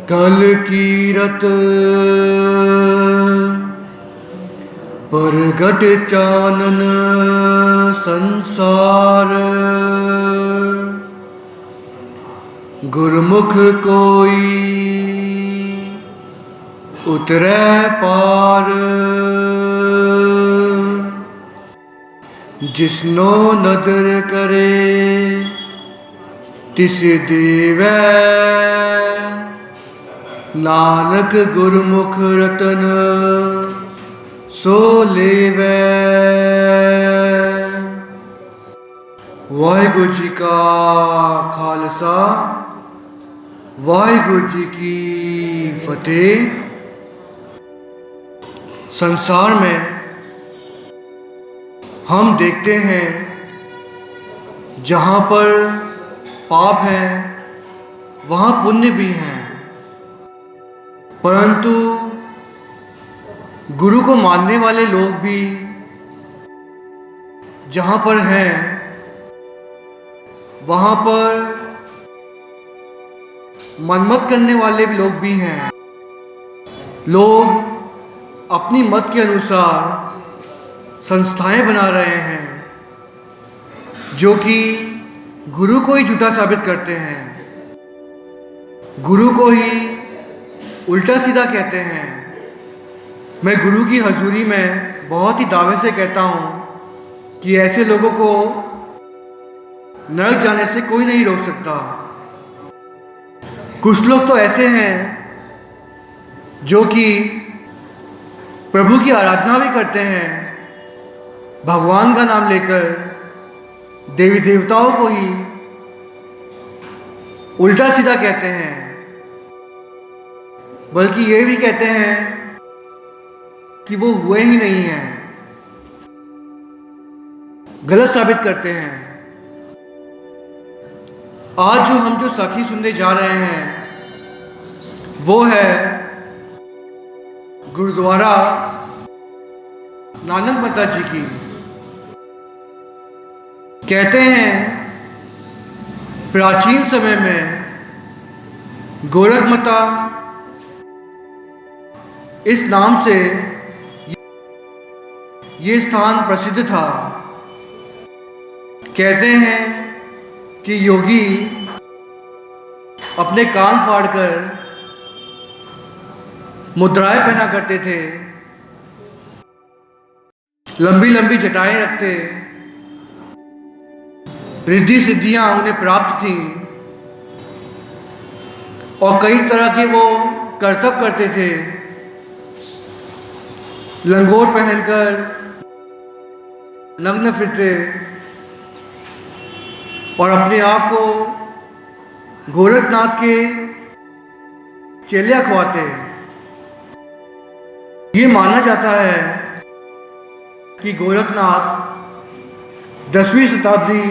कल कीरत परगट चानन संसार, गुरमुख कोई उतरै पार। जिसनो नदर करे तिस देवै, नानक गुरमुख रतन सो लेवै। वाहिगुरु जी का खालसा, वाहिगुरु जी की फतेह। संसार में हम देखते हैं जहाँ पर पाप है वहाँ पुण्य भी हैं, परंतु गुरु को मानने वाले लोग भी जहाँ पर हैं वहाँ पर मनमत करने वाले भी लोग भी हैं। लोग अपनी मत के अनुसार संस्थाएं बना रहे हैं जो कि गुरु को ही झूठा साबित करते हैं, गुरु को ही उल्टा सीधा कहते हैं। मैं गुरु की हजूरी में बहुत ही दावे से कहता हूँ कि ऐसे लोगों को नरक जाने से कोई नहीं रोक सकता। कुछ लोग तो ऐसे हैं जो कि प्रभु की आराधना भी करते हैं, भगवान का नाम लेकर देवी देवताओं को ही उल्टा सीधा कहते हैं, बल्कि ये भी कहते हैं कि वो हुए ही नहीं हैं, गलत साबित करते हैं। आज जो साखी सुनने जा रहे हैं वो है गुरुद्वारा नानक माता जी की। कहते हैं प्राचीन समय में गोरख माता इस नाम से ये स्थान प्रसिद्ध था। कहते हैं कि योगी अपने कान फाड़कर मुद्राएं पहना करते थे, लंबी लंबी जटाएं रखते, रिद्धि सिद्धियां उन्हें प्राप्त थीं और कई तरह के वो करतब करते थे। लंगोट पहनकर नग्न फिरते और अपने आप को गोरखनाथ के चेले अखवाते। ये माना जाता है कि गोरखनाथ 10वीं शताब्दी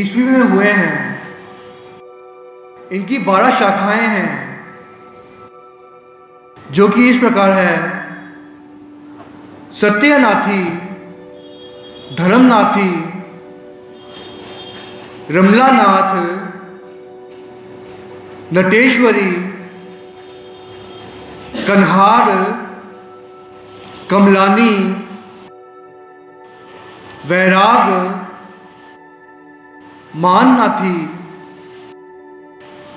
ईस्वी में हुए हैं। इनकी 12 शाखाएं हैं जो कि इस प्रकार है: सत्यनाथी, धर्मनाथी, रमलानाथ, नटेश्वरी, कन्हार, कमलानी, वैराग, माननाथी,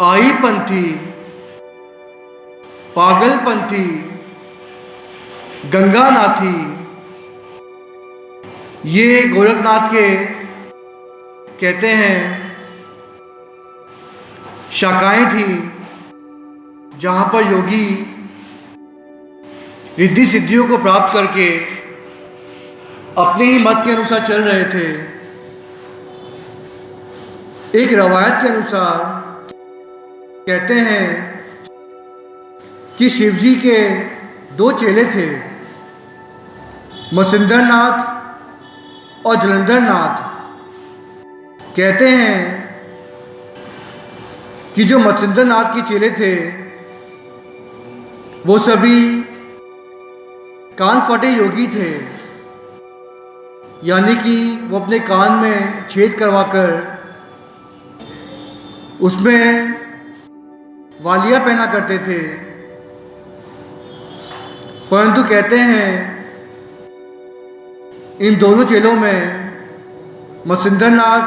आईपंथी, पागलपंथी, गंगानाथी। ये गोरखनाथ के कहते हैं शाखाएं थी जहाँ पर योगी रिद्धि सिद्धियों को प्राप्त करके अपने ही मत के अनुसार चल रहे थे। एक रवायत के अनुसार कहते हैं कि शिवजी के 2 चेले थे, मसिंदरनाथ और जलंधरनाथ। कहते हैं कि जो मत्स्येंद्रनाथ के चेले थे वो सभी कान फटे योगी थे, यानी कि वो अपने कान में छेद करवाकर उसमें वालिया पहना करते थे। परंतु कहते हैं इन दोनों चेलों में, मत्स्येंद्र नाथ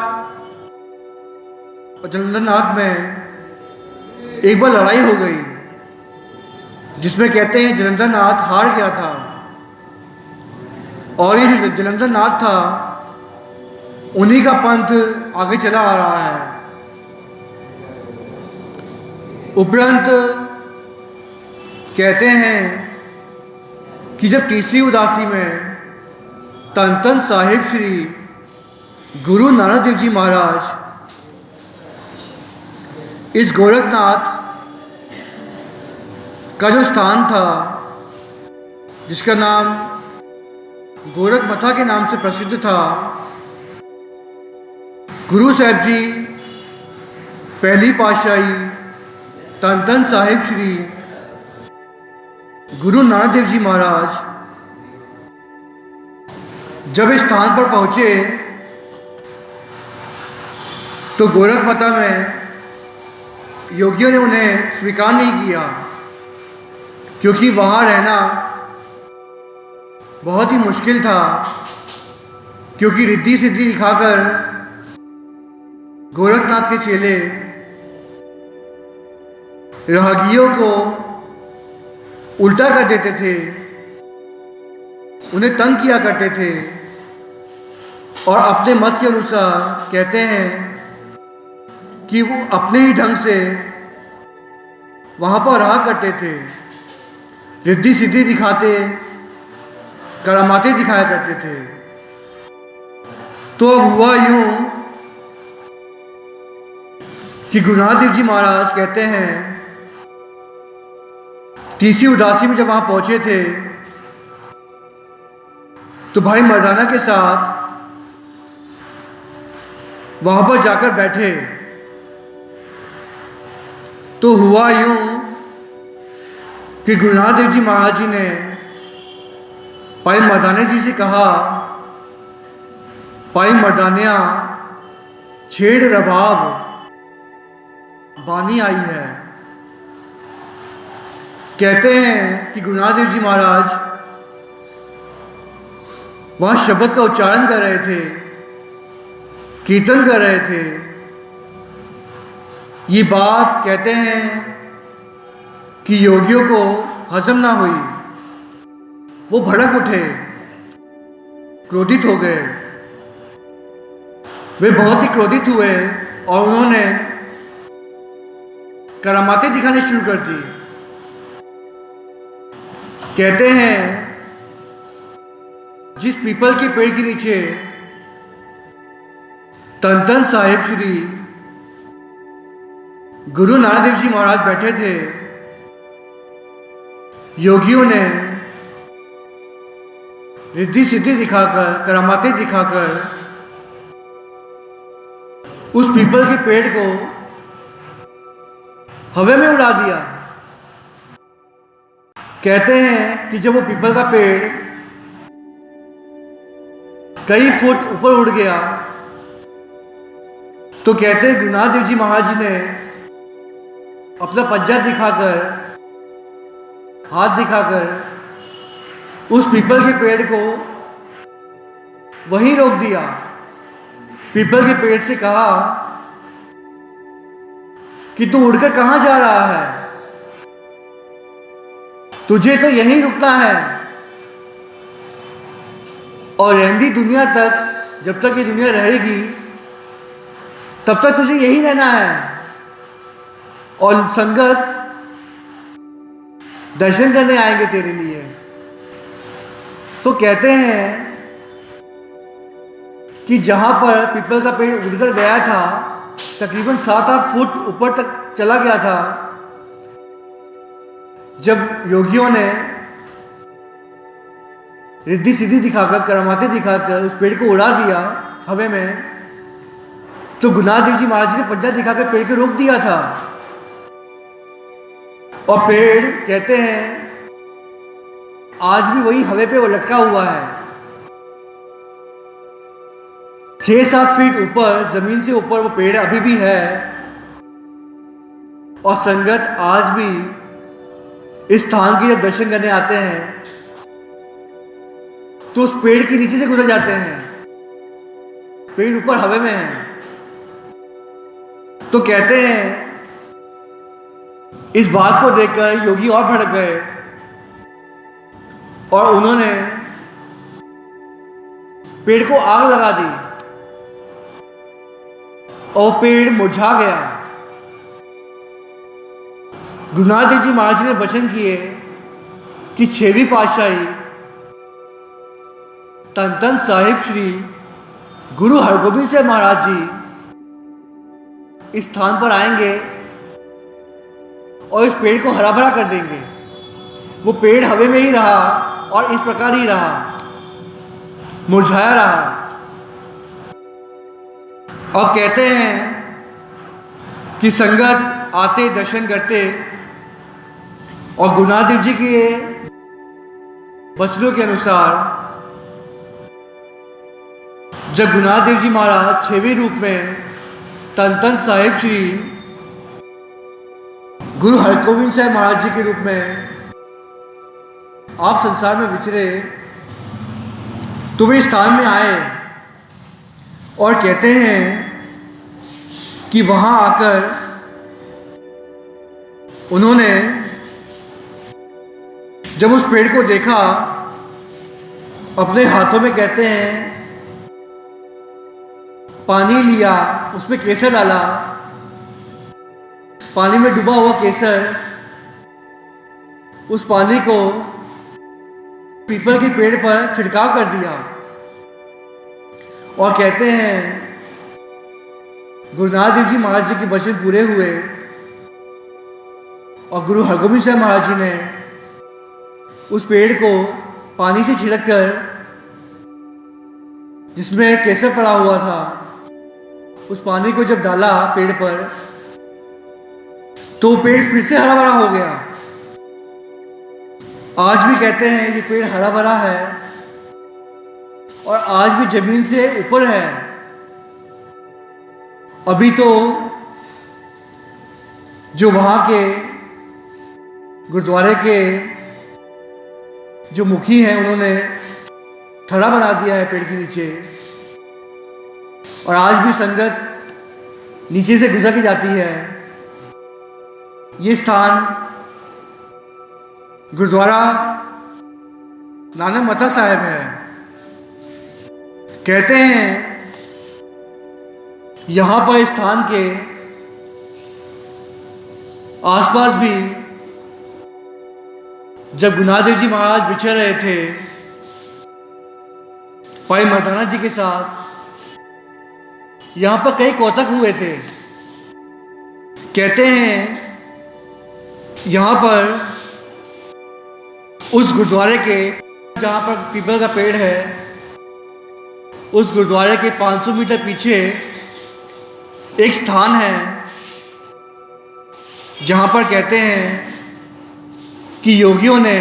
और जलंधर नाथ में एक बार लड़ाई हो गई, जिसमें कहते हैं जलंधर नाथ हार गया था। और ये जो जलंधर नाथ था, उन्हीं का पंथ आगे चला आ रहा है। उपरंत कहते हैं कि जब तीसरी उदासी में तन तन साहिब श्री गुरु नानक देव जी महाराज इस गोरखनाथ का जो स्थान था, जिसका नाम गोरखमथा के नाम से प्रसिद्ध था, गुरु साहब जी पहली पातशाही तन तन साहिब श्री गुरु नानक देव जी महाराज जब इस स्थान पर पहुंचे तो गोरखमथा में योगियों ने उन्हें स्वीकार नहीं किया, क्योंकि वहाँ रहना बहुत ही मुश्किल था। क्योंकि रिद्धि सिद्धि दिखाकर गोरखनाथ के चेले राहगीरों को उल्टा कर देते थे, उन्हें तंग किया करते थे और अपने मत के अनुसार कहते हैं कि वो अपने ही ढंग से वहाँ पर रहा करते थे, रिद्धि सिद्धि दिखाते, करामाते दिखाया करते थे। तो अब हुआ यूं कि गुरु नानक देव जी महाराज कहते हैं तीसरी उदासी में जब वहाँ पहुँचे थे तो भाई मर्दाना के साथ वहाँ पर जाकर बैठे। तो हुआ यूं कि गुरु नानक देव जी महाराज जी ने भाई मर्दाने जी से कहा, भाई मर्दानिया छेड़ रबाब बानी आई है। कहते हैं कि गुरु नानक देव जी महाराज वहाँ शब्द का उच्चारण कर रहे थे, कीर्तन कर रहे थे। ये बात कहते हैं कि योगियों को हजम ना हुई, वो भड़क उठे, क्रोधित हो गए। वे बहुत ही क्रोधित हुए और उन्होंने करामातें दिखानी शुरू कर दी। कहते हैं जिस पीपल के पेड़ के नीचे तन तन साहिब श्री गुरु नानक देव जी महाराज बैठे थे, योगियों ने रिद्धि सिद्धि दिखाकर, करामातें दिखाकर उस पीपल के पेड़ को हवा में उड़ा दिया। कहते हैं कि जब वो पीपल का पेड़ कई फुट ऊपर उड़ गया तो कहते हैं गुरु नानक देव जी महाराज जी ने अपना पंजा दिखाकर, हाथ दिखाकर उस पीपल के पेड़ को वहीं रोक दिया। पीपल के पेड़ से कहा कि तू उड़कर कहां जा रहा है, तुझे तो यहीं रुकना है और रहंदी दुनिया तक, जब तक ये दुनिया रहेगी तब तक तुझे यहीं रहना है। और संगत दर्शन करने आएंगे तेरे लिए। तो कहते हैं कि जहां पर पीपल का पेड़ उड़कर गया था, तकरीबन 7-8 फुट ऊपर तक चला गया था, जब योगियों ने रिद्धि सिद्धि दिखाकर, करामातें दिखाकर उस पेड़ को उड़ा दिया हवा में, तो गुरु नानक देव जी महाराज जी ने पंजा दिखाकर पेड़ को रोक दिया था। और पेड़ कहते हैं आज भी वही हवा पे वो लटका हुआ है। 6-7 फीट ऊपर, जमीन से ऊपर वो पेड़ अभी भी है। और संगत आज भी इस स्थान के जब दर्शन करने आते हैं तो उस पेड़ के नीचे से गुजर जाते हैं। पेड़ ऊपर हवा में है। तो कहते हैं इस बात को देखकर योगी और भड़क गए और उन्होंने पेड़ को आग लगा दी और पेड़ मुरझा गया। गुरु नानक देव जी महाराज जी ने वचन किए कि 6वीं पातशाही धन धन साहिब श्री गुरु हरगोबिंद साहब महाराज जी इस स्थान पर आएंगे और इस पेड़ को हरा भरा कर देंगे। वो पेड़ हवा में ही रहा और इस प्रकार ही रहा, मुरझाया रहा। और कहते हैं कि संगत आते दर्शन करते और गुरु नानक देव जी के वचनों के अनुसार जब गुरु नानक देव जी महाराज 6वें रूप में धन धन साहिब श्री गुरु हरगोबिंद साहब महाराज जी के रूप में आप संसार में विचरे तो वे स्थान में आए और कहते हैं कि वहां आकर उन्होंने जब उस पेड़ को देखा, अपने हाथों में कहते हैं पानी लिया, उसमें केसर डाला, पानी में डूबा हुआ केसर, उस पानी को पीपल के पेड़ पर छिड़काव कर दिया और कहते हैं गुरु नानक देव जी महाराज जी के वचन पूरे हुए और गुरु हरगोबिंद साहब महाराज जी ने उस पेड़ को पानी से छिड़क कर जिसमें केसर पड़ा हुआ था उस पानी को जब डाला पेड़ पर तो पेड़ फिर से हरा भरा हो गया। आज भी कहते हैं ये पेड़ हरा भरा है और आज भी जमीन से ऊपर है। अभी तो जो वहां के गुरुद्वारे के जो मुखी हैं उन्होंने थड़ा बना दिया है पेड़ के नीचे और आज भी संगत नीचे से गुजर के जाती है। ये स्थान गुरुद्वारा नानक मता साहिब है। कहते हैं यहां पर स्थान के आसपास भी जब गुरु नानक देव जी महाराज विचर रहे थे भाई मर्दाना जी के साथ, यहां पर कई कौतक हुए थे। कहते हैं यहां पर उस गुरुद्वारे के जहां पर पीपल का पेड़ है उस गुरुद्वारे के 500 मीटर पीछे एक स्थान है जहां पर कहते हैं कि योगियों ने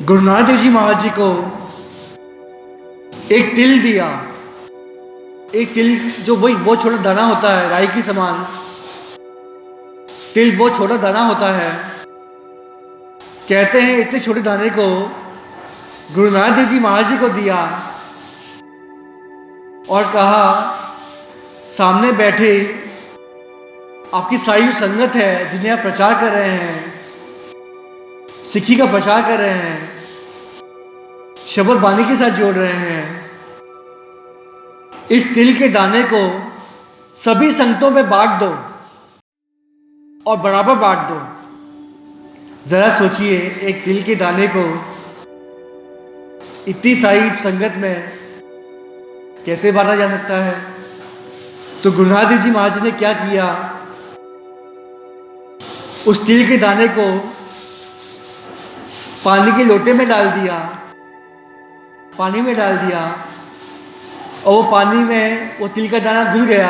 गुरु नानक देव जी महाराज जी को एक तिल दिया। एक तिल जो बहुत छोटा दाना होता है, राई की समान तिल बहुत छोटा दाना होता है। कहते हैं इतने छोटे दाने को गुरु नानक देव जी महाराज जी को दिया और कहा सामने बैठे आपकी सारी संगत है जिन्हें आप प्रचार कर रहे हैं, सिक्खी का प्रचार कर रहे हैं, शब्द बानी के साथ जोड़ रहे हैं, इस तिल के दाने को सभी संगतों में बांट दो और बराबर बांट दो। जरा सोचिए एक तिल के दाने को इतनी सारी संगत में कैसे बांटा जा सकता है। तो गुरु नानक देव जी महाराज जी ने क्या किया, उस तिल के दाने को पानी के लोटे में डाल दिया, पानी में डाल दिया और वो पानी में वो तिल का दाना घुल गया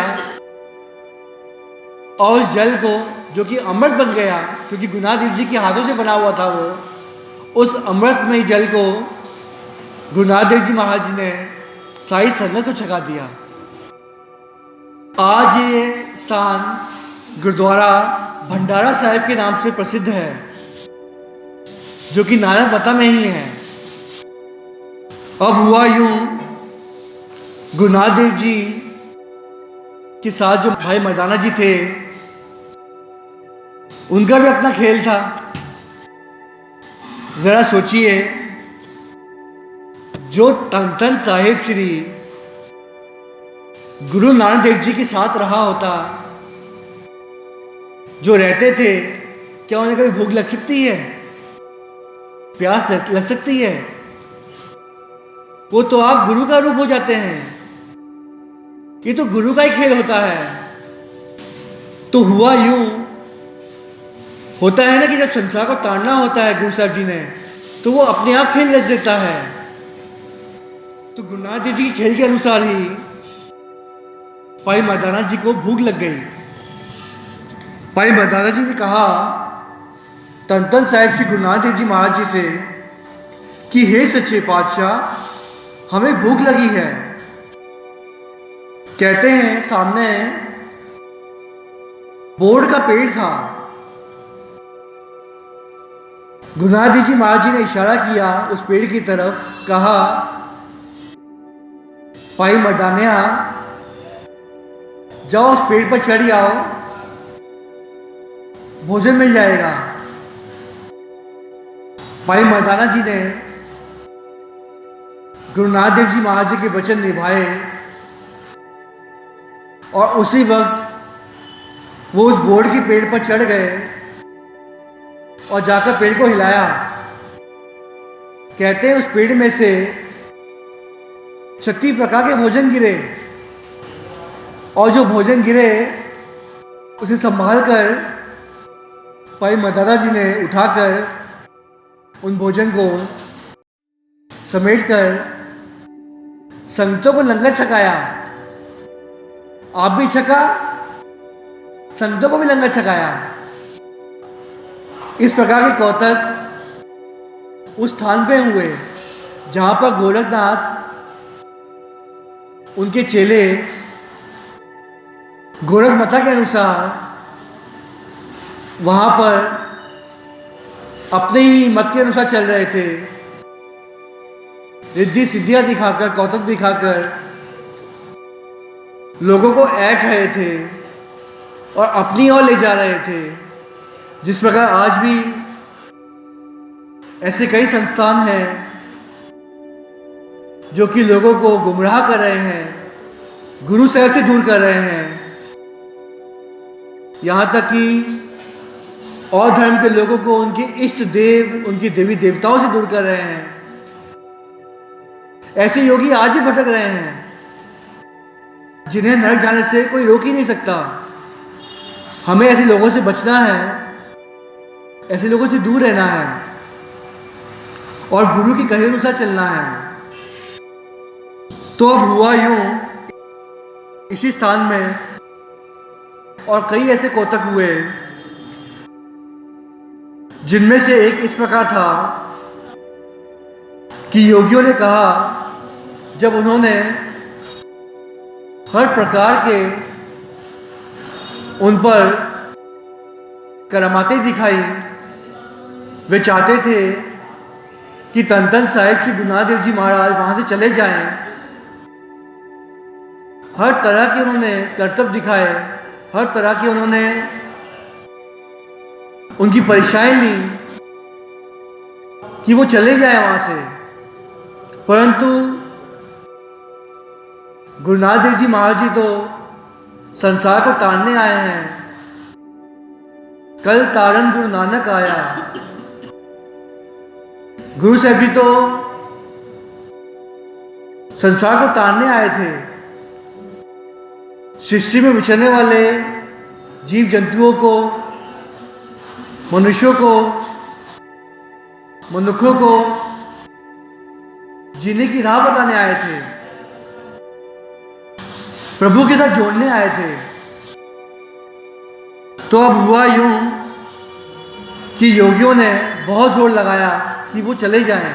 और उस जल को जो कि अमृत बन गया, क्योंकि गुरु नानक देव जी के हाथों से बना हुआ था वो, उस अमृतमय जल को गुरु नानक देव जी महाराज जी ने सारी संगत को छका दिया। आज ये स्थान गुरुद्वारा भंडारा साहिब के नाम से प्रसिद्ध है, जो कि नानकमता में ही है। अब हुआ यूं, गुरु नानक देव जी के साथ जो भाई मर्दाना जी थे, उनका भी अपना खेल था। जरा सोचिए, जो धन धन साहिब श्री गुरु नानक देव जी के साथ रहा होता, जो रहते थे, क्या उन्हें कभी भूख लग सकती है, प्यास लग सकती है? वो तो आप गुरु का रूप हो जाते हैं। ये तो गुरु का ही खेल होता है। तो हुआ यूं, होता है ना कि जब संसार को ताड़ना होता है गुरु साहब जी ने, तो वो अपने आप खेल रच देता है। तो गुरु नानक देव जी के खेल के अनुसार ही भाई मर्दाना जी को भूख लग गई। भाई मर्दाना जी ने कहा धन धन साहिब श्री गुरु नानक देव जी महाराज जी से कि हे सच्चे पातशाह, हमें भूख लगी है। कहते हैं सामने बोर्ड का पेड़ था। गुरु नानक देव जी महाराज जी ने इशारा किया उस पेड़ की तरफ, कहा भाई मर्दानिया, जाओ उस पेड़ पर चढ़ आओ, भोजन मिल जाएगा। भाई मर्दाना जी ने गुरु नानक देव जी महाराज जी के वचन निभाए और उसी वक्त वो उस बोर्ड के पेड़ पर चढ़ गए और जाकर पेड़ को हिलाया। कहते हैं उस पेड़ में से 36 प्रकार के भोजन गिरे, और जो भोजन गिरे उसे संभाल कर भाई मर्दाना जी ने उठाकर उन भोजन को समेटकर संगतों को लंगर छकाया। आप भी छका, संगतों को भी लंगर छकाया। इस प्रकार के कौतक उस स्थान पे हुए जहां पर गोरखनाथ उनके चेले गोरखमाता के अनुसार वहां पर अपने ही मत के अनुसार चल रहे थे। रिद्धि सिद्धियां दिखाकर, कौतक दिखाकर लोगों को ऐंठ रहे थे और अपनी ओर ले जा रहे थे। जिस प्रकार आज भी ऐसे कई संस्थान हैं जो कि लोगों को गुमराह कर रहे हैं, गुरु साहब से दूर कर रहे हैं, यहाँ तक कि और धर्म के लोगों को उनके इष्ट देव, उनकी देवी देवताओं से दूर कर रहे हैं। ऐसे योगी आज भी भटक रहे हैं, जिन्हें नरक जाने से कोई रोक ही नहीं सकता। हमें ऐसे लोगों से बचना है, ऐसे लोगों से दूर रहना है और गुरु के कहे अनुसार चलना है। तो अब हुआ यूं, इसी स्थान में और कई ऐसे कौतक हुए, जिनमें से एक इस प्रकार था कि योगियों ने कहा, जब उन्होंने हर प्रकार के उन पर करामातें दिखाई, वे चाहते थे कि धन धन साहिब श्री गुरु नानक देव जी महाराज वहां से चले जाएं। हर तरह के उन्होंने कर्तव्य दिखाए, हर तरह के उन्होंने उनकी परीक्षाएं ली कि वो चले जाए वहां से। परंतु गुरु नानक देव जी महाराज जी तो संसार को तारने आए हैं। कल तारन गुरु नानक आया। गुरु साहब जी तो संसार को तारने आए थे। सृष्टि में विचरने वाले जीव जंतुओं को, मनुष्यों को, मनुष्यों को जीने की राह बताने आए थे, प्रभु के साथ जोड़ने आए थे। तो अब हुआ यूं कि योगियों ने बहुत जोर लगाया कि वो चले जाएं।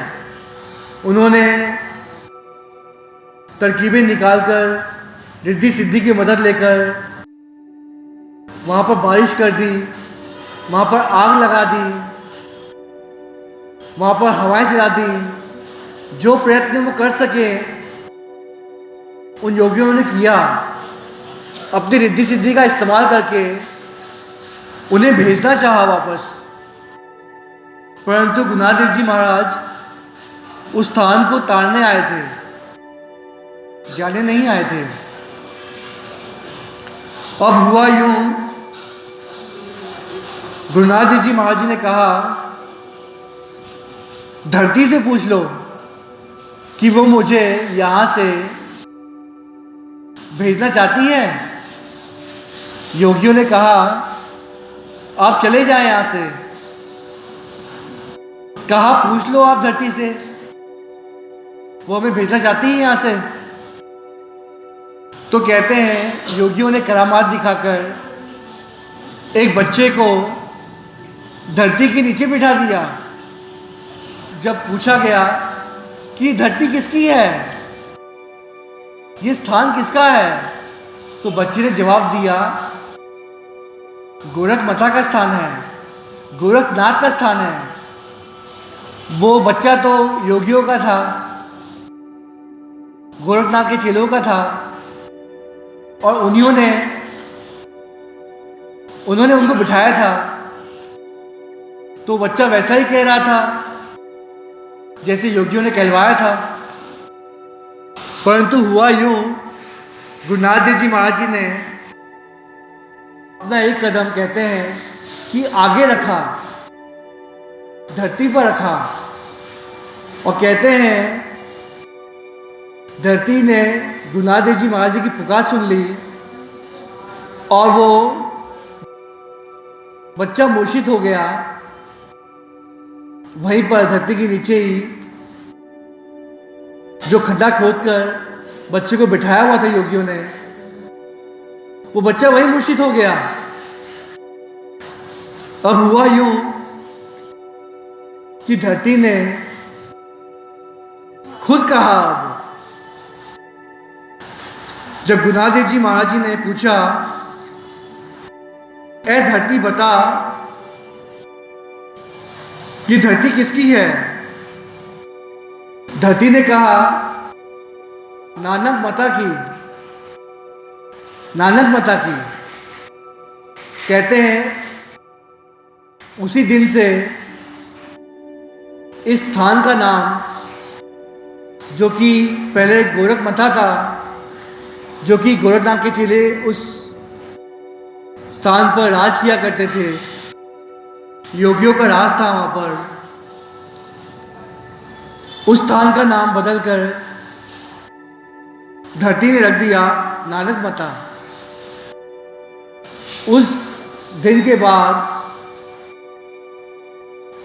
उन्होंने तरकीबें निकालकर, रिद्धि सिद्धि की मदद लेकर वहाँ पर बारिश कर दी, वहाँ पर आग लगा दी, वहाँ पर हवाएं चला दी। जो प्रयत्न वो कर सके उन योगियों ने किया। अपनी रिद्धि सिद्धि का इस्तेमाल करके उन्हें भेजना चाहा वापस, परंतु गुणादेव जी महाराज उस स्थान को ताड़ने आए थे, जाने नहीं आए थे। अब हुआ यूं, गुरुनाथ देव जी महाराज जी ने कहा, धरती से पूछ लो कि वो मुझे यहां से भेजना चाहती है। योगियों ने कहा, आप चले जाएं यहां से। कहा, पूछ लो आप धरती से, वो हमें भेजना चाहती है यहां से। तो कहते हैं योगियों ने करामात दिखाकर एक बच्चे को धरती के नीचे बिठा दिया। जब पूछा गया कि धरती किसकी है, ये स्थान किसका है, तो बच्चे ने जवाब दिया, गोरख माता का स्थान है, गोरखनाथ का स्थान है। वो बच्चा तो योगियों का था, गोरखनाथ के चेलों का था, और उन्होंने उनको बिठाया था। तो बच्चा वैसा ही कह रहा था जैसे योगियों ने कहलवाया था। परंतु हुआ यूं, गुरुनाथ देव जी महाराज जी ने अपना एक कदम कहते हैं कि आगे रखा, धरती पर रखा, और कहते हैं धरती ने गुरुनाथ देव जी महाराज जी की पुकार सुन ली, और वो बच्चा मूर्छित हो गया। वहीं पर धरती के नीचे ही जो खड्डा खोदकर बच्चे को बिठाया हुआ था योगियों ने, वो बच्चा वहीं मूर्छित हो गया। अब हुआ यूं कि धरती ने खुद कहा, अब जब गुरुनाथ देव जी महाराज जी ने पूछा, ऐ धरती बता कि धरती किसकी है। धरती ने कहा, नानक माता की, नानक माता की। कहते हैं उसी दिन से इस स्थान का नाम, जो कि पहले गोरख माता था, जो कि गोरखनाथ के चेले उस स्थान पर राज किया करते थे, योगियों का राज था वहाँ पर, उस स्थान का नाम बदलकर धरती ने रख दिया नानक माता। उस दिन के बाद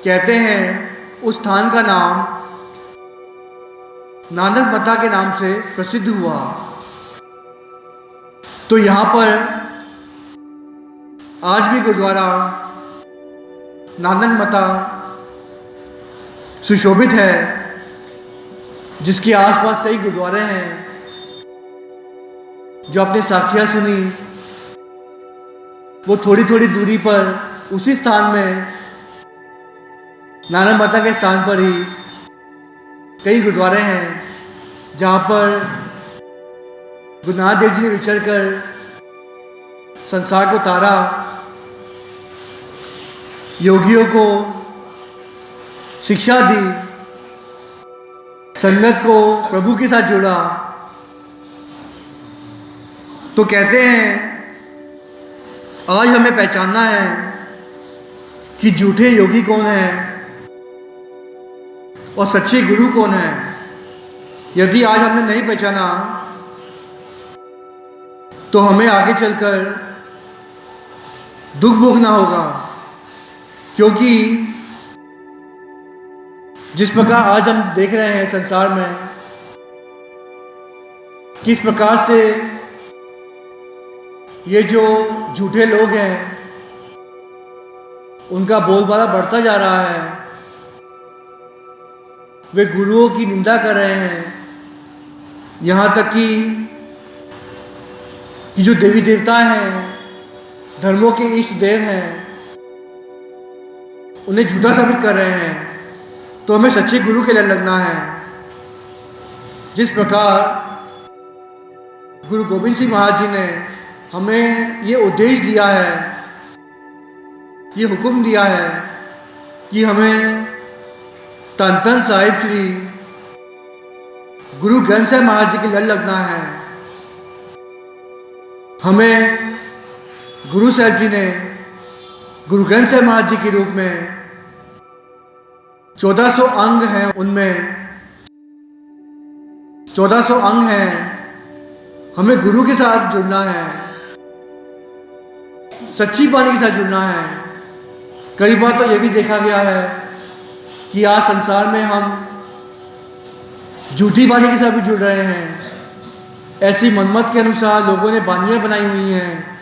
कहते हैं उस स्थान का नाम नानक माता के नाम से प्रसिद्ध हुआ। तो यहाँ पर आज भी गुरुद्वारा नानक माता सुशोभित है, जिसके आसपास कई गुरुद्वारे हैं। जो आपने साखियाँ सुनी, वो थोड़ी थोड़ी दूरी पर उसी स्थान में, नानक माता के स्थान पर ही कई गुरुद्वारे हैं, जहाँ पर गुरुनाथ देव जी ने विचर कर संसार को तारा, योगियों को शिक्षा दी, संगत को प्रभु के साथ जोड़ा। तो कहते हैं आज हमें पहचानना है कि झूठे योगी कौन है और सच्चे गुरु कौन है। यदि आज हमने नहीं पहचाना तो हमें आगे चलकर दुख भोगना होगा, क्योंकि जिस प्रकार आज हम देख रहे हैं संसार में, किस प्रकार से ये जो झूठे लोग हैं उनका बोलबाला बढ़ता जा रहा है। वे गुरुओं की निंदा कर रहे हैं, यहाँ तक कि जो देवी देवता हैं धर्मों के इष्ट देव हैं, उन्हें झूठा साबित कर रहे हैं, तो हमें सच्चे गुरु के लड़ लगना है। जिस प्रकार गुरु गोविंद सिंह महाराज जी ने हमें ये उद्देश्य दिया है, ये हुक्म दिया है कि हमें धन धन साहिब श्री गुरु ग्रंथ साहिब महाराज जी के लड़ लगना है। हमें गुरु साहिब जी ने गुरु ग्रंथ साहिब महाराज जी के रूप में 1400 अंग हैं, उनमें 1400 अंग हैं। हमें गुरु के साथ जुड़ना है, सच्ची बाणी के साथ जुड़ना है। कई बार तो ये भी देखा गया है कि आज संसार में हम झूठी बाणी के साथ भी जुड़ रहे हैं। ऐसी मनमत के अनुसार लोगों ने बानियां बनाई हुई हैं,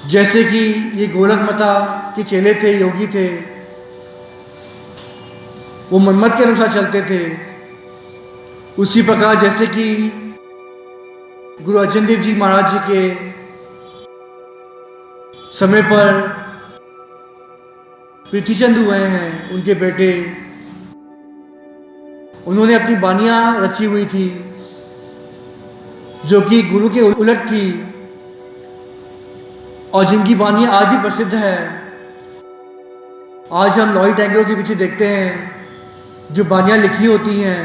जैसे कि ये गोरख माता के चेले थे, योगी थे, वो मनमत के अनुसार चलते थे। उसी प्रकार जैसे कि गुरु अर्जन देव जी महाराज जी के समय पर प्रीतिचंद हुए हैं, उनके बेटे, उन्होंने अपनी बानियां रची हुई थी जो कि गुरु के उलट थी, और जिनकी बानियां आज ही प्रसिद्ध है। आज हम लॉरी टैंकरों के पीछे देखते हैं जो बानियां लिखी होती हैं,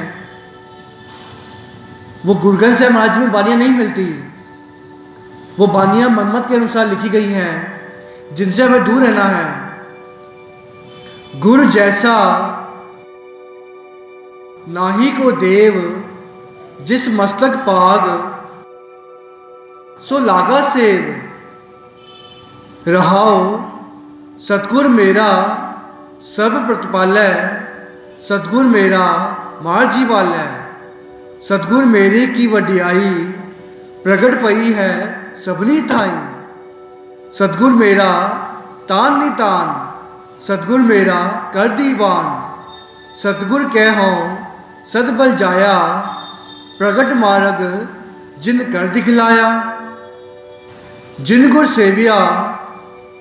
वो गुरु ग्रंथ साहिब महाराज में बानियां नहीं मिलती। वो बानियां मनमत के अनुसार लिखी गई हैं, जिनसे हमें दूर रहना है। गुरु जैसा नाही को देव, जिस मस्तक पाग सो लागा सेव। रहाओ सतगुर मेरा सब प्रतिपालय, सतगुर मेरा मार जीवालय। सतगुर मेरे की वडियाई, प्रगट पई है सबनी थाई। सतगुर मेरा तान नितान, सतगुर मेरा कर दीवान। सतगुर कह हो सतबल जाया, प्रगट मार्ग जिन कर दिखलाया। जिन गुर सेविया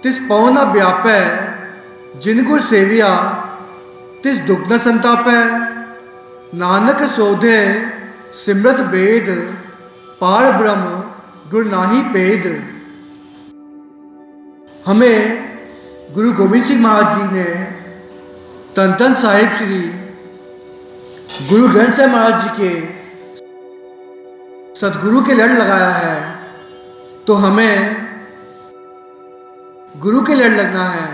तिस पौ न व्यापै, जिन गुर सेविया तिस दुख न संतापै। नानक सोधे सिमरत वेद, पार ब्रह्म गुर नाही पेद। हमें गुरु गोविंद सिंह महाराज जी ने धन धन साहिब श्री गुरु ग्रंथ साहिब महाराज जी के सतगुरु के लड़ लगाया है, तो हमें गुरु के लड़ लगना है।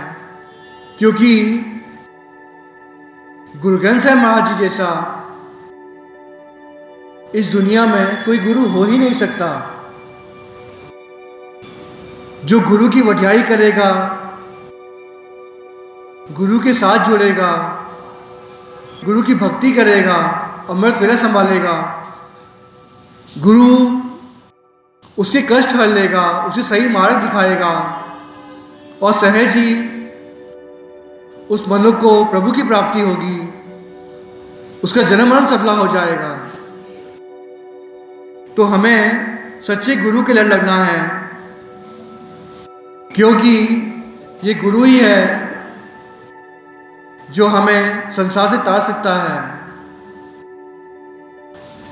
क्योंकि गुरु ग्रंथ साहिब महाराज जी जैसा इस दुनिया में कोई गुरु हो ही नहीं सकता। जो गुरु की वडियाई करेगा, गुरु के साथ जुड़ेगा, गुरु की भक्ति करेगा, अमृत वेला संभालेगा, गुरु उसके कष्ट हर लेगा, उसे सही मार्ग दिखाएगा, और सहज ही उस मनुष्य को प्रभु की प्राप्ति होगी, उसका जन्म मरण सफला हो जाएगा। तो हमें सच्चे गुरु के लड़ लगना है, क्योंकि ये गुरु ही है जो हमें संसार से तार सकता है।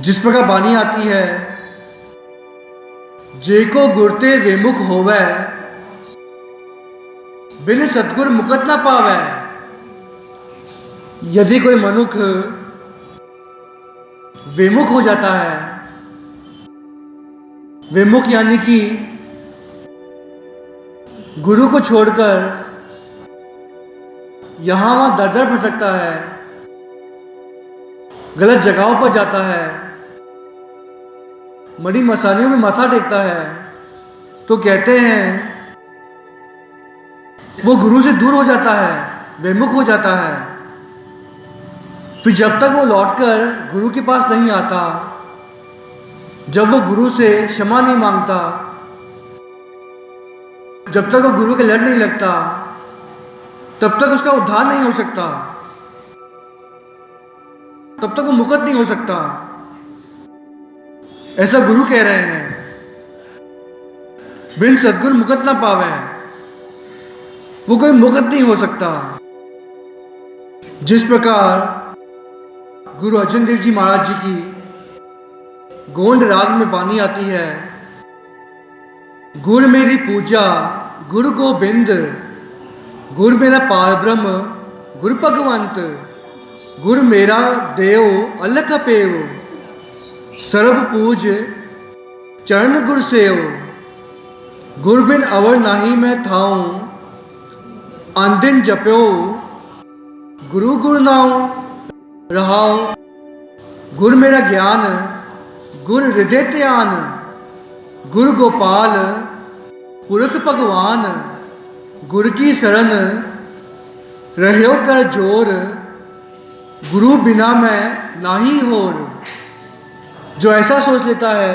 जिस प्रकार बानी आती है, जे को गुरते विमुख होवे, बिन सतगुर मुकत ना पावे। यदि कोई मनुष्य विमुख हो जाता है, विमुख यानी कि गुरु को छोड़कर यहां वहां दर दर भटकता है, गलत जगहों पर जाता है, मरी मसालियों में माथा टेकता है, तो कहते हैं वो गुरु से दूर हो जाता है, विमुख हो जाता है। फिर जब तक वो लौटकर गुरु के पास नहीं आता, जब वो गुरु से क्षमा नहीं मांगता, जब तक वो गुरु के लड़ नहीं लगता, तब तक उसका उद्धार नहीं हो सकता, तब तक वो मुक्त नहीं हो सकता। ऐसा गुरु कह रहे हैं। बिन सदगुरु मुकत ना पावे, वो कोई मुकत नहीं हो सकता। जिस प्रकार गुरु अर्जन देव जी महाराज जी की गोंड राग में बानी आती है, गुर मेरी पूजा गुरु गोबिंद, गुर मेरा पार ब्रह्म गुरु भगवंत, गुर मेरा देव अलख पेव, सर्व पूज चरण गुर सेव, गुर बिन अवर नाही मैं थाऊं, अनदिन जप्यो गुरु गुरु नाऊं रहाओ, गुर मेरा ज्ञान गुर हृदय ध्यान, गुरु गोपाल पुरख भगवान, गुर की शरण रह्यो कर जोर, गुरु बिना मैं नाही होर। जो ऐसा सोच लेता है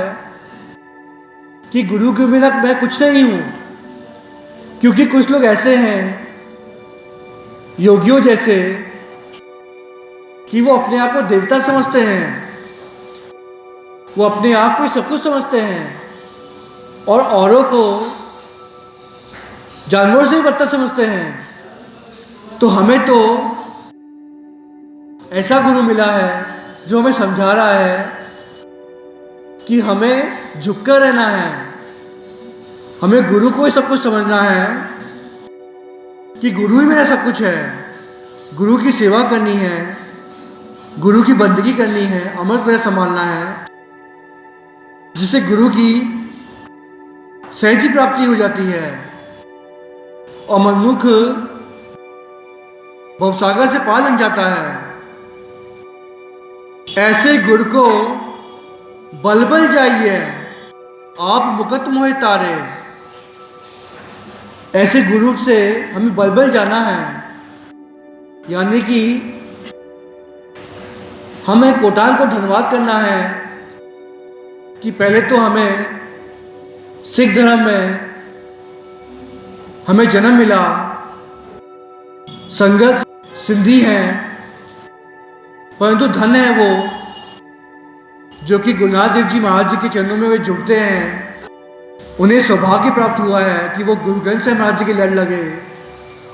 कि गुरु के बिना मैं कुछ नहीं हूं, क्योंकि कुछ लोग ऐसे हैं योगियों जैसे कि वो अपने आप को देवता समझते हैं, वो अपने आप को सब कुछ समझते हैं और औरों को जानवरों से भी बदतर समझते हैं। तो हमें तो ऐसा गुरु मिला है जो हमें समझा रहा है कि हमें झुककर रहना है, हमें गुरु को ही सब कुछ समझना है कि गुरु ही मेरा सब कुछ है, गुरु की सेवा करनी है, गुरु की बंदगी करनी है, अमृत वेला संभालना है, जिससे गुरु की सहज प्राप्ति हो जाती है और मनुष्य भवसागर से पार लग जाता है। ऐसे गुरु को बल बल जाइए आप मुकत मोहे तारे, ऐसे गुरु से हमें बल बल जाना है, यानी कि हमें कोटान को धन्यवाद करना है कि पहले तो हमें सिख धर्म में हमें जन्म मिला, संगत सिंधी हैं, परंतु धन है वो जो कि गुरु नानक देव जी महाराज जी के चरणों में वे झुकते हैं। उन्हें सौभाग्य प्राप्त हुआ है कि वो गुरु ग्रंथ साहिब महाराज जी के लड़ लगे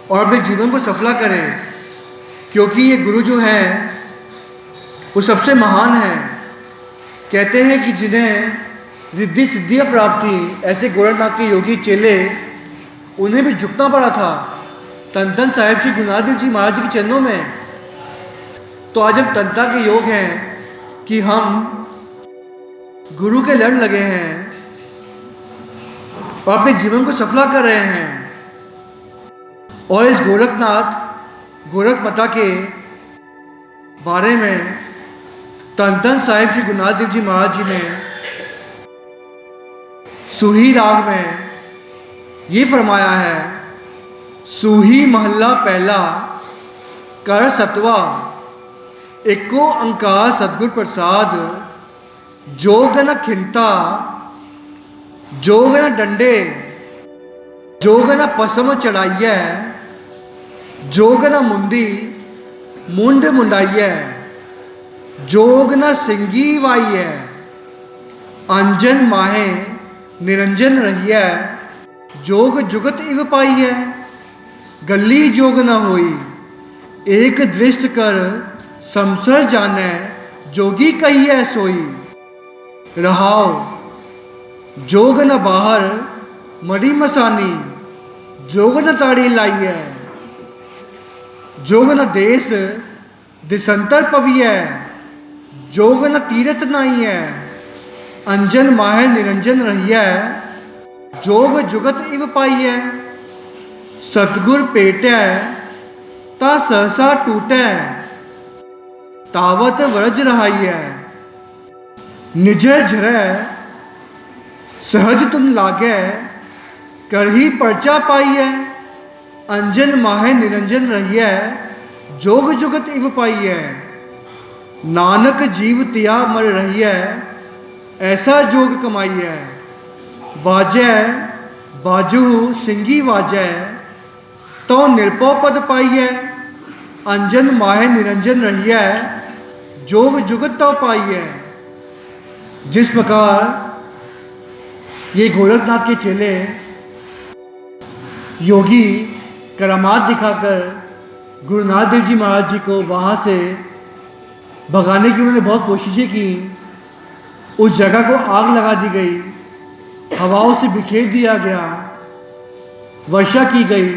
और अपने जीवन को सफला करें, क्योंकि ये गुरु जो हैं वो सबसे महान है। कहते हैं कि जिन्हें रिद्धि सिद्धियाँ प्राप्त थी, ऐसे गोरखनाथ के योगी चेले, उन्हें भी झुकना पड़ा था तन तन साहिब श्री गुरु नानक देव जी महाराज जी के चरणों में। तो आज हम तनता के योग हैं कि हम गुरु के लड़ लगे हैं और अपने जीवन को सफला कर रहे हैं। और इस गोरखनाथ गोरख माता के बारे में तन तन साहिब श्री गुरु नानक देव जी महाराज जी ने सूही राग में ये फरमाया है, सूही महला पहला कर सतवा, एको अंकार सतगुर प्रसाद, जोग न खिंता जोग न डंडे, जोग न पसम चढ़ाइय, जोग न मुंदी मुंड मुंडाइय, जोग न सिंगी वाइय, अंजन माहे निरंजन रहिय, जोग जुगत इव पाइय, गली जोग न होई, एक दृष्ट कर समसर जाने, जोगी कहिए सोई, रहाओ जोग न बाहर मड़ी मसानी, जोग न ताड़ी लाइय, जोग न देश दिसंतर पविय, जोग न तीरथ नाई है, अंजन माहे निरंजन रहिय, जोग जुगत इव पाइय, सतगुर पेटै ता सहसा टूटै, तावत व्रज रहाइय, निज झरै सहज तुम लागै, करही परचा पाइय, अंजन माहे निरंजन रहिय, जोग जुगत इव पाइय, नानक जीव तिया मर रहिय, ऐसा जोग कमाइय, वाजै बाजू सिंगी वाजै, तो निरपौ पद पाइय, अंजन माहे निरंजन रहिय, जोग जुगत तो पाइय। जिस प्रकार ये गोरखनाथ के चेले योगी करामात दिखाकर गुरु नानक देव जी महाराज जी को वहाँ से भगाने की उन्होंने बहुत कोशिशें की। उस जगह को आग लगा दी गई, हवाओं से बिखेर दिया गया, वर्षा की गई,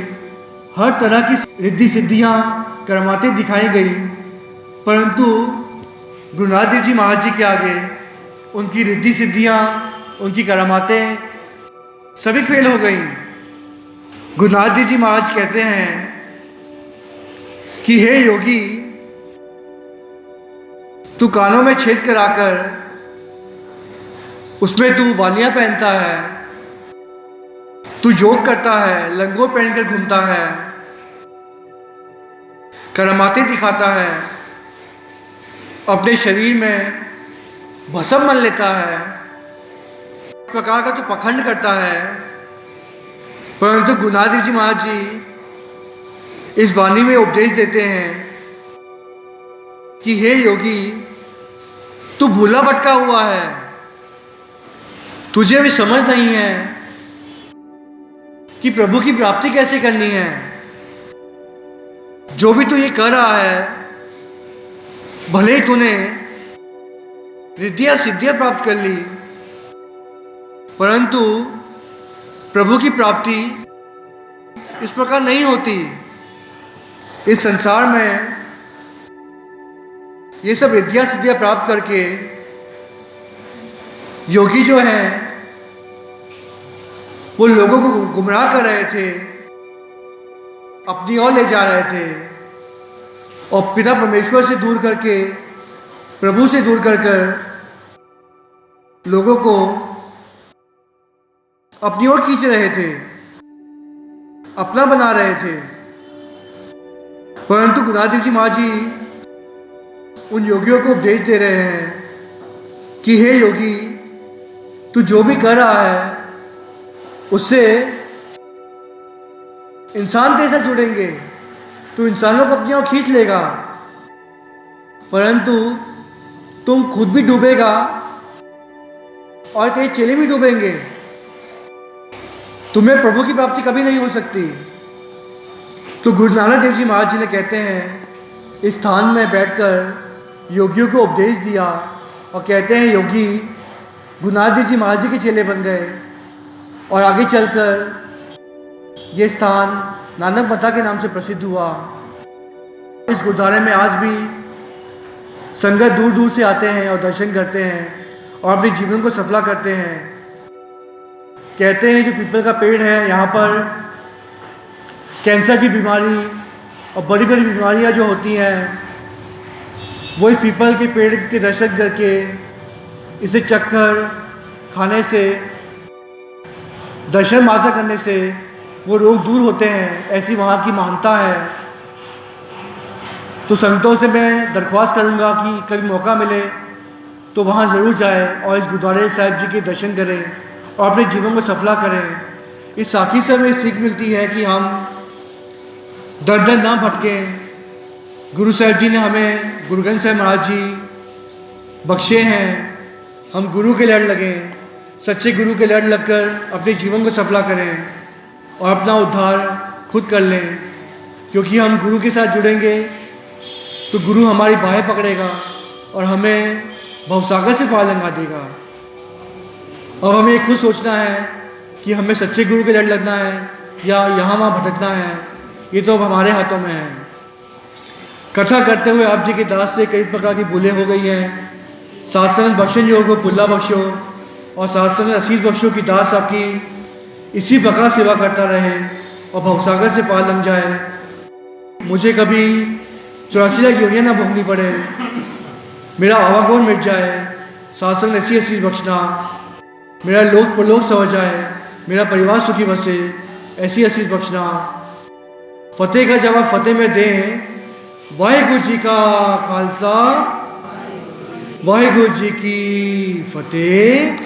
हर तरह की रिद्धि सिद्धियाँ करामातें दिखाई गई, परंतु गुरु नानक देव जी महाराज जी के आगे उनकी रिद्धि सिद्धियाँ, उनकी करामातें सभी फेल हो गई। गुरु नानक देव जी महाराज कहते हैं कि हे योगी, तू कानों में छेद कराकर उसमें तू वालियां पहनता है, तू योग करता है, लंगोट पहनकर घूमता है, करामातें दिखाता है, अपने शरीर में भस्म मल लेता है, इस प्रकार का तू पखंड करता है। परंतु गुरु नानक देव जी महाराज जी इस वाणी में उपदेश देते हैं कि हे योगी, तू भूला भटका हुआ है, तुझे भी समझ नहीं है कि प्रभु की प्राप्ति कैसे करनी है। जो भी तू ये कर रहा है, भले ही तूने रिद्धियां सिद्धियां प्राप्त कर ली, परंतु प्रभु की प्राप्ति इस प्रकार नहीं होती। इस संसार में ये सब रिद्धियां सिद्धियां प्राप्त करके योगी जो हैं वो लोगों को गुमराह कर रहे थे, अपनी ओर ले जा रहे थे, और पिता परमेश्वर से दूर करके, प्रभु से दूर कर लोगों को अपनी ओर खींच रहे थे, अपना बना रहे थे। परंतु गुरु नानक देव जी महाराज जी उन योगियों को उपदेश दे रहे हैं कि हे योगी, तू जो भी कर रहा है उससे इंसान तेरे साथ जुड़ेंगे, तू इंसानों को अपनी ओर खींच लेगा, परंतु तुम खुद भी डूबेगा और तेरे चेले भी डूबेंगे। तुम्हें प्रभु की प्राप्ति कभी नहीं हो सकती। तो गुरु नानक देव जी महाराज जी ने कहते हैं, इस स्थान में बैठकर योगियों को उपदेश दिया और कहते हैं योगी गुरु नानक देव जी महाराज जी के चेले बन गए, और आगे चलकर ये स्थान नानक मता के नाम से प्रसिद्ध हुआ। इस गुरुद्वारे में आज भी संगत दूर दूर से आते हैं और दर्शन करते हैं और अपने जीवन को सफला करते हैं। कहते हैं जो पीपल का पेड़ है, यहाँ पर कैंसर की बीमारी और बड़ी बड़ी बीमारियाँ जो होती हैं वो इस पीपल के पेड़ के दर्शन करके, इसे चक्कर खाने से, दर्शन मात्र करने से वो रोग दूर होते हैं, ऐसी वहाँ की मान्यता है। तो संतों से मैं दरख्वास्त करूँगा कि कभी मौका मिले तो वहाँ ज़रूर जाए और इस गुरुद्वारे साहिब जी के दर्शन करें और अपने जीवन को सफला करें। इस साखी से हमें सीख मिलती है कि हम दर दर ना भटकें। गुरु साहिब जी ने हमें, गुरु ग्रंथ साहिब महाराज जी बख्शे हैं, हम गुरु के लड़ लगें, सच्चे गुरु के लड़ लगकर अपने जीवन को सफला करें और अपना उद्धार खुद कर लें। क्योंकि हम गुरु के साथ जुड़ेंगे तो गुरु हमारी बाहें पकड़ेगा और हमें भवसागर से पार लंघा देगा। अब हमें खुद सोचना है कि हमें सच्चे गुरु के लड़ लगना है या यहाँ वहाँ भटकना है, ये तो अब हमारे हाथों में है। कथा करते हुए आप जी के दास से कई प्रकार की भूलें हो गई हैं। सात्संग बख्शन योग को पुल्ला बख्शो और सात्संग आशीष बख्शो की दास आपकी इसी प्रकार सेवा करता रहे और भवसागर से पार लंघ जाए। मुझे कभी 84 लाख योनियाँ ना भोगनी पड़े, मेरा आवागमन मिट जाए, सात्संग ऐसी आशीष बख्शना, मेरा लोक परलोक सवर जाए, मेरा परिवार सुखी बसे, ऐसी आशीष बख्शना। फतेह का जवाब फतेह में दें। वाहिगुरु जी का खालसा, वाहिगुरु जी की फतेह।